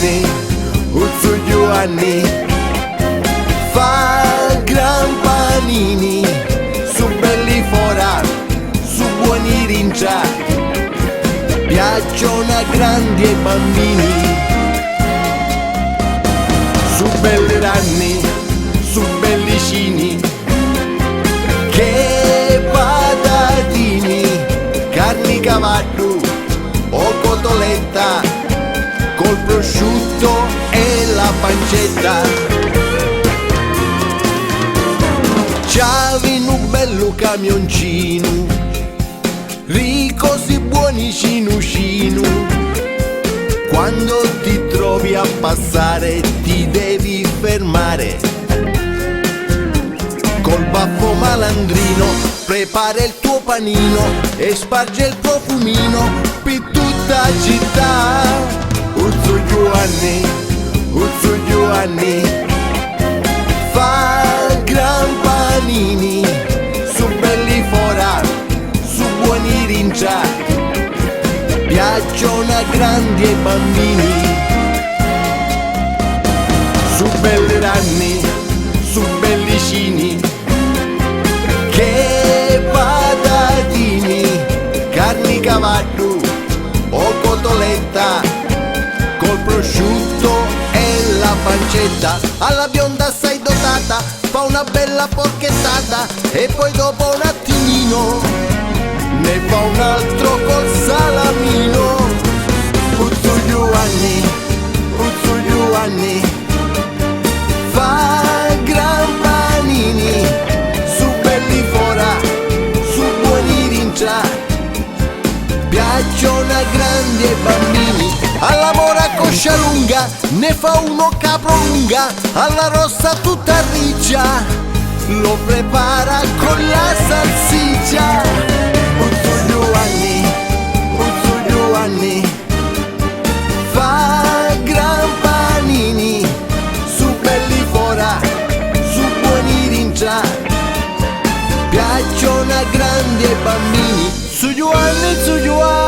Giovanni, Uzzu Giovanni, fa gran panini, su belli fora, su buoni rincia, piacciono a grandi e bambini, su belli ranni, su bellicini, che patatini, carni cavallo o cotoletta, col prosciutto e la pancetta. C'avevi un bello camioncino, ricosi buoni cinu cinu, quando ti trovi a passare ti devi fermare. Col baffo malandrino prepara il tuo panino e sparge il profumino per tutta la città. Uzzu Giovanni, Uzzu Giovanni, fa gran panini, su belli fora, su buoni rincia, piacciono a grandi e bambini, su belli ranni, su bellicini, che patatini, carni cavallo o cotoletta, col prosciutto e la pancetta. Alla bionda sei dotata, fa una bella porchettata e poi dopo un attimino ne fa un altro col salamino. Uzzu Giovanni, Uzzu Giovanni, fa gran panini, su belli fora, su buoni rincia, piacciono a grandi e bambini. Alla mora coscia lunga ne fa uno caprolunga, alla rossa tutta riccia lo prepara con la salsiccia. Uzzu Giovanni, Uzzu Giovanni, fa gran panini, su belli fora, su buoni rincia, piacciono a grandi e bambini. Su Giovanni, su Giovanni.